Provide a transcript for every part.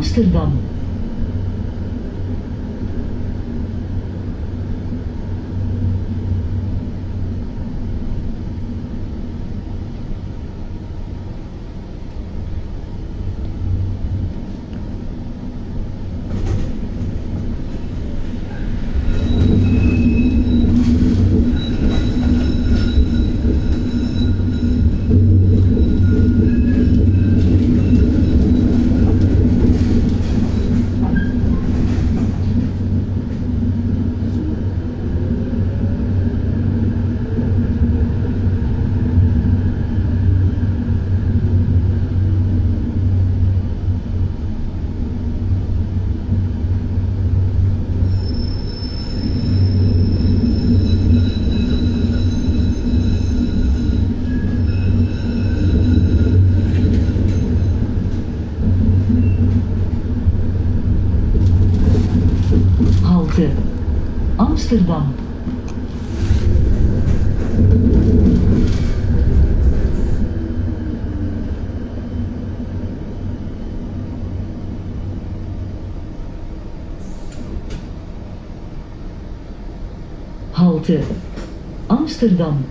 Amsterdam. Halte Amsterdam. Halte Amsterdam.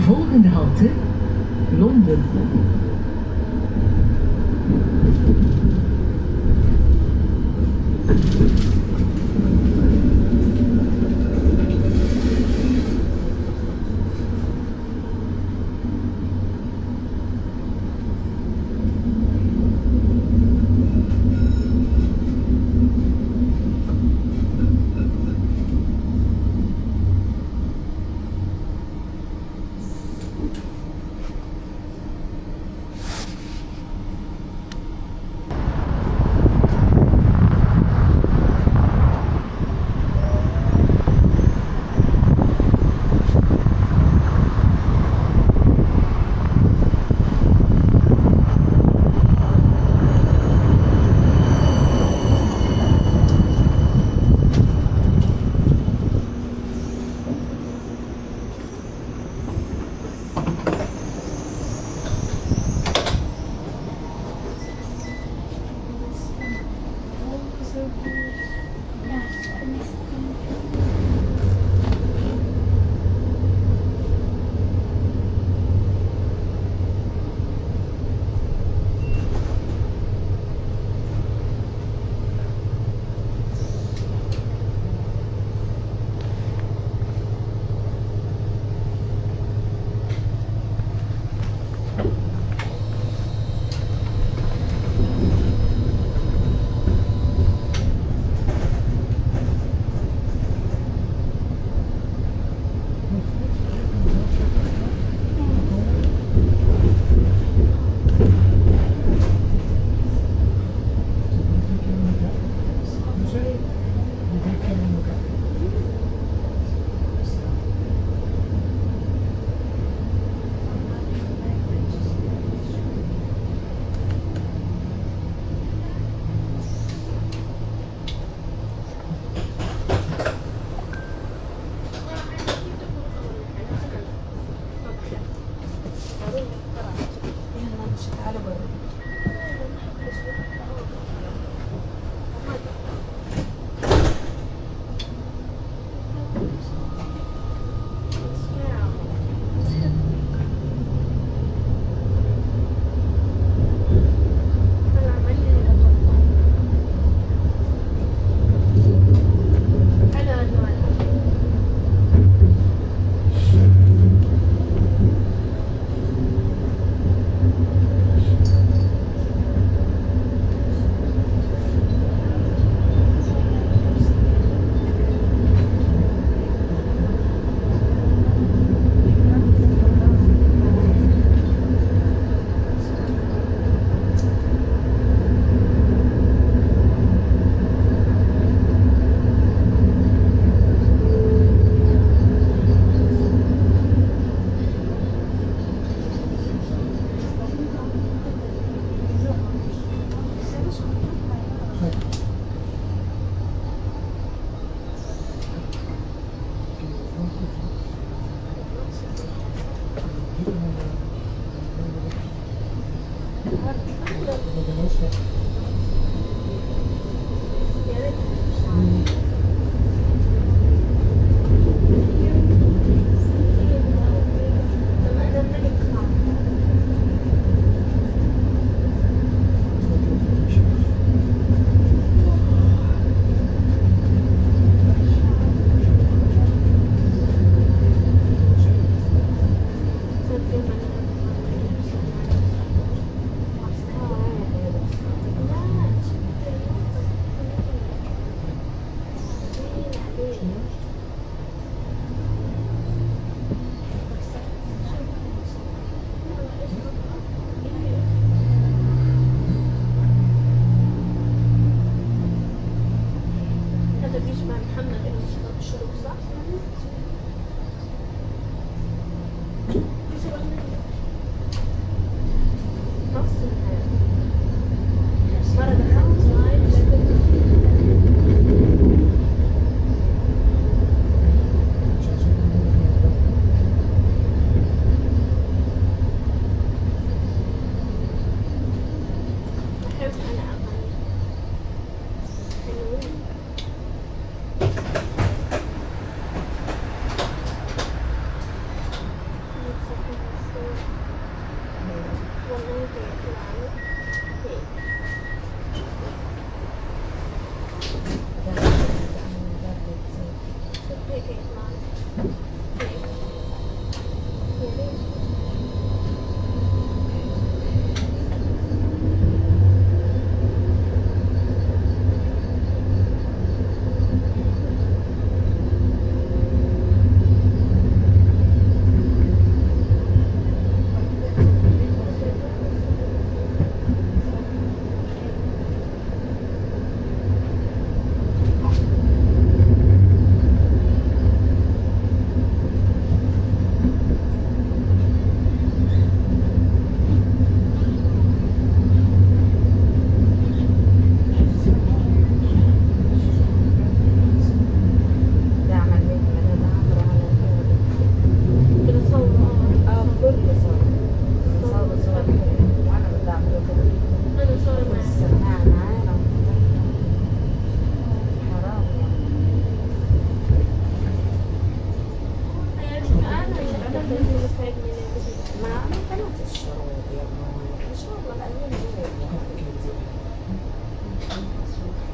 Volgende halte, Londen.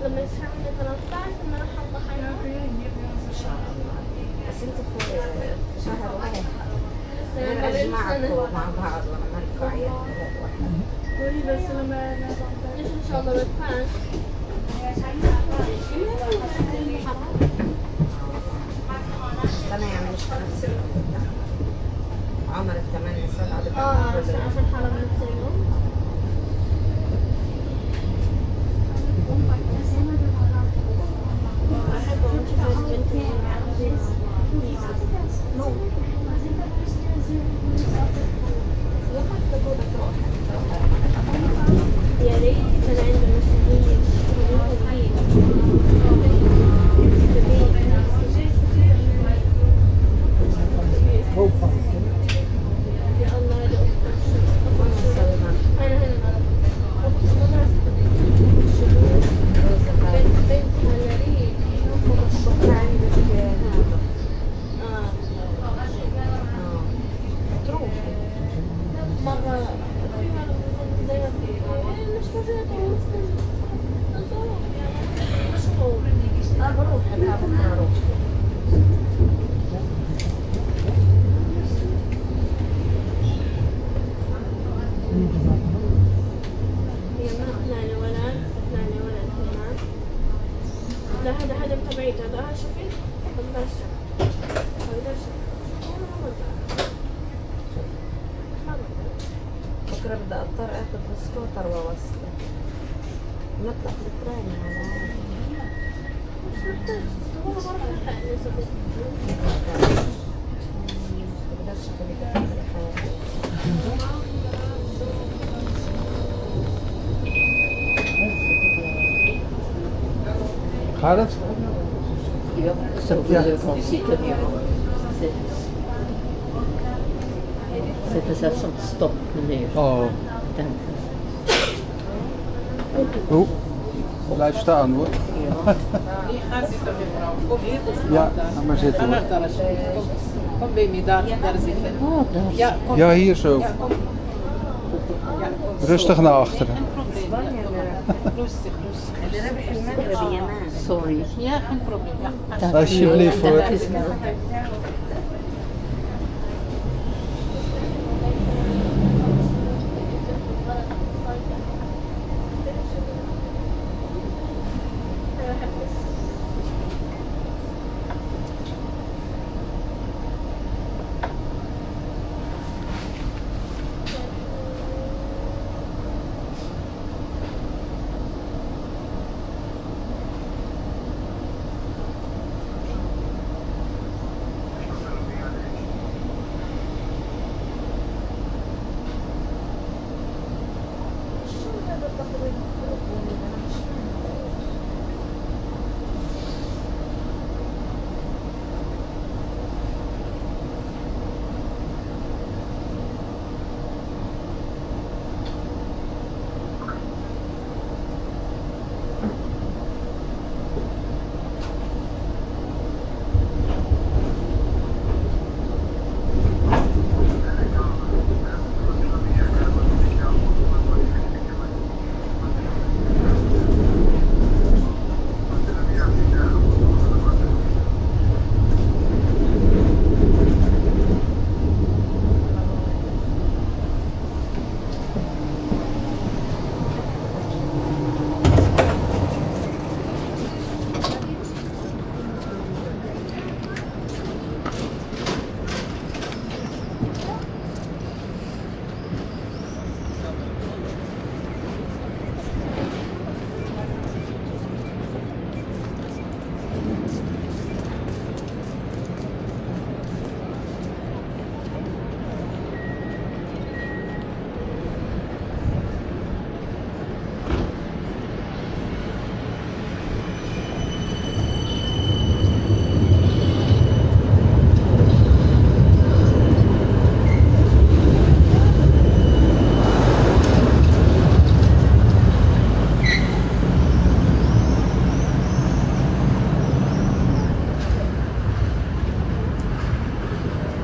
لما يسمعنا 13 بنروح الضحايا ان شاء الله. بس انت في شهر واحد لما نجمعكم مع بعض ونعملكم عيد ميلاد واحد. قولي بس لما ليش ان شاء الله بدفعش سنة يعني مش في نفس الوقت. عمر في 8 سنة عشان حالة من السنة يا ريت كان عندنا مسؤولية يا الله يا أنا هنا بنت هلالية مرة زي ما مش فاضية بروح لا بكره اروح. لا هذا حدا متابعيته هذا شوفي بقدرش بكره بدي اضطر اخذ السكوتر واوصله. نطلع في الترين على مش محتاج والله ما راح الحق نسبة بقدرش اخليك خالص Ça vous faisait penser que c'est fait ça sans stop nu. اه Danke. Oeh, blijf staan hoor. Die gaat zitten, mevrouw. Kom hier of Ja, ga maar zitten Ga hoor. naar daar alsjeblieft. Kom baby, daar zitten. Ja, kom. Ja, hier zo. Ja, kom. Ja, kom. Rustig naar achteren. Geen probleem. Ja, rustig, rustig. المغرب يا مان. Sorry. Ja, geen probleem. Ja. Alsjeblieft hoor. Dat is